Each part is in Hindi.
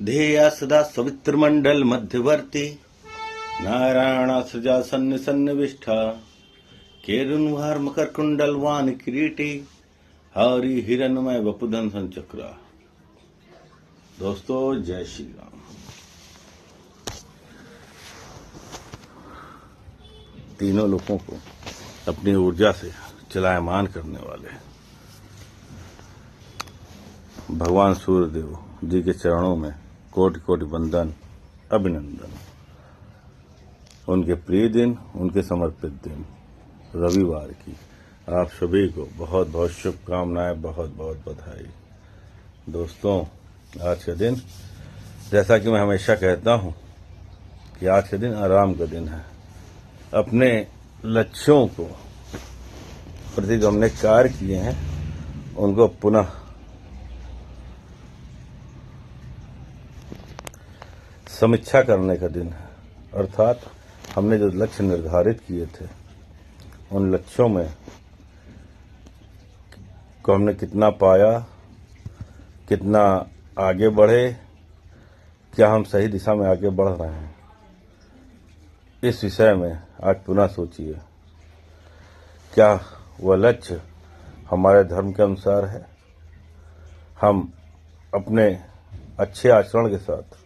ध्येया सदा सवित्रमंडल मध्यवर्ती नारायण सृजा सन्न सन्निविष्ठा केरुन्वार मकर कुंडल वान किरीटी हरि हिरण्मय वपुधन संचक्रा। दोस्तों जय श्री राम। तीनों लोगों को अपनी ऊर्जा से चलायमान करने वाले भगवान सूर्यदेव जी के चरणों में कोटि कोटि वंदन अभिनंदन। उनके प्रिय दिन, उनके समर्पित दिन रविवार की आप सभी को बहुत बहुत शुभकामनाएं, बहुत बहुत बधाई। दोस्तों आज का दिन, जैसा कि मैं हमेशा कहता हूं कि आज का दिन आराम का दिन है। अपने लक्ष्यों को प्रति जो हमने कार्य किए हैं उनको पुनः समीक्षा करने का दिन है। अर्थात हमने जो लक्ष्य निर्धारित किए थे उन लक्ष्यों में को हमने कितना पाया, कितना आगे बढ़े, क्या हम सही दिशा में आगे बढ़ रहे हैं, इस विषय में आज पुनः सोचिए। क्या वह लक्ष्य हमारे धर्म के अनुसार है? हम अपने अच्छे आचरण के साथ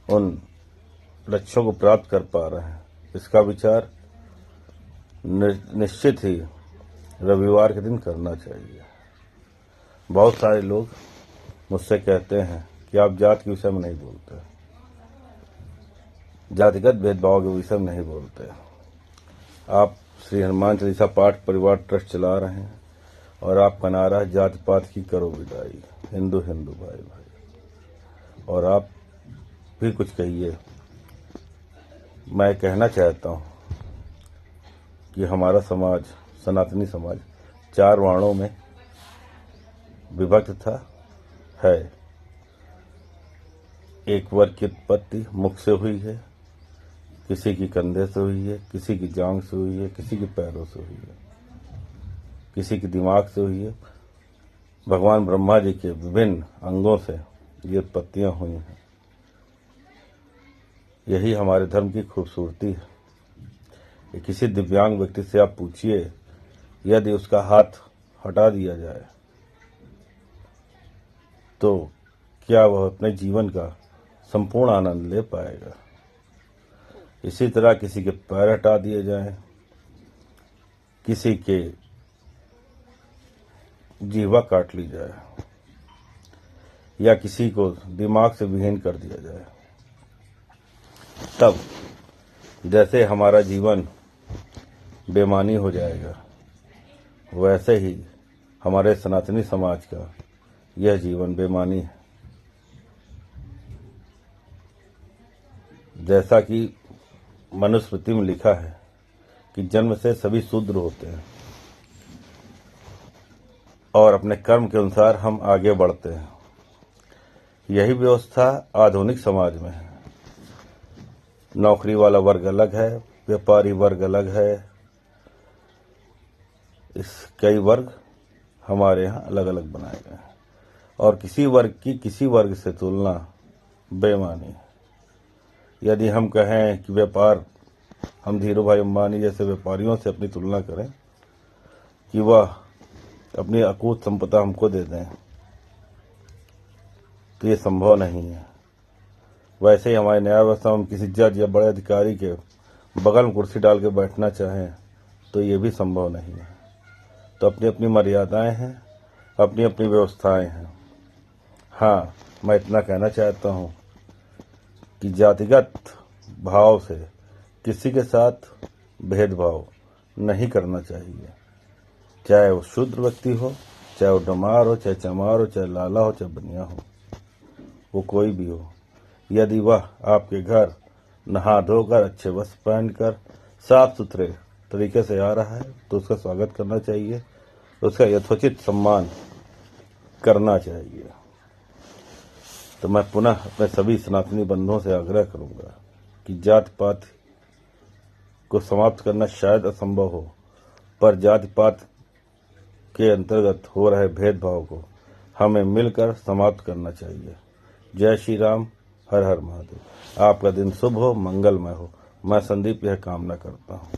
उन लक्ष्यों को प्राप्त कर पा रहे हैं? इसका विचार निश्चित ही रविवार के दिन करना चाहिए। बहुत सारे लोग मुझसे कहते हैं कि आप जात के विषय में नहीं बोलते, जातिगत भेदभाव के विषय में नहीं बोलते। आप श्री हनुमान चालीसा पाठ परिवार ट्रस्ट चला रहे हैं और आपका नारा है जाति पात की करो विदाई, हिंदू हिंदू भाई भाई। और आप भी कुछ कहिए। मैं कहना चाहता हूं कि हमारा समाज, सनातनी समाज, 4 वर्णों में विभक्त था है। एक वर्ग की उत्पत्ति मुख से हुई है, किसी की कंधे से हुई है, किसी की जांघ से हुई है, किसी के पैरों से हुई है, किसी के दिमाग से हुई है। भगवान ब्रह्मा जी के विभिन्न अंगों से ये उत्पत्तियां हुई हैं। यही हमारे धर्म की खूबसूरती है। किसी दिव्यांग व्यक्ति से आप पूछिए, यदि उसका हाथ हटा दिया जाए तो क्या वह अपने जीवन का संपूर्ण आनंद ले पाएगा? इसी तरह किसी के पैर हटा दिए जाएं, किसी के जीवा काट ली जाए या किसी को दिमाग से विहीन कर दिया जाए, तब जैसे हमारा जीवन बेमानी हो जाएगा, वैसे ही हमारे सनातनी समाज का यह जीवन बेमानी है। जैसा कि मनुस्मृति में लिखा है कि जन्म से सभी शूद्र होते हैं और अपने कर्म के अनुसार हम आगे बढ़ते हैं। यही व्यवस्था आधुनिक समाज में है। नौकरी वाला वर्ग अलग है, व्यापारी वर्ग अलग है। इस कई वर्ग हमारे यहाँ अलग अलग बनाए गए हैं और किसी वर्ग की किसी वर्ग से तुलना बेमानी है। यदि हम कहें कि व्यापार, हम धीरू भाई अंबानी जैसे व्यापारियों से अपनी तुलना करें कि वह अपनी अकूत संपदा हमको दे दें, तो ये संभव नहीं है। वैसे ही हमारे न्याय व्यवस्था में किसी जज या बड़े अधिकारी के बगल में कुर्सी डाल के बैठना चाहें तो ये भी संभव नहीं है। तो अपनी अपनी मर्यादाएं हैं, अपनी अपनी व्यवस्थाएं हैं। हाँ, मैं इतना कहना चाहता हूं कि जातिगत भाव से किसी के साथ भेदभाव नहीं करना चाहिए। चाहे वो शूद्र व्यक्ति हो, चाहे वो डमार हो, चाहे चमार हो, चाहे लाला हो, चाहे बनिया हो, वो कोई भी हो। यदि वह आपके घर नहा धोकर अच्छे वस्त्र पहनकर साफ सुथरे तरीके से आ रहा है तो उसका स्वागत करना चाहिए, उसका यथोचित सम्मान करना चाहिए। तो मैं पुनः अपने सभी सनातनी बंधुओं से आग्रह करूंगा कि जात पात को समाप्त करना शायद असंभव हो, पर जाति पात के अंतर्गत हो रहे भेदभाव को हमें मिलकर समाप्त करना चाहिए। जय श्री राम, हर हर महादेव। आपका दिन शुभ हो, मंगलमय हो। मैं संदीप यह कामना करता हूँ।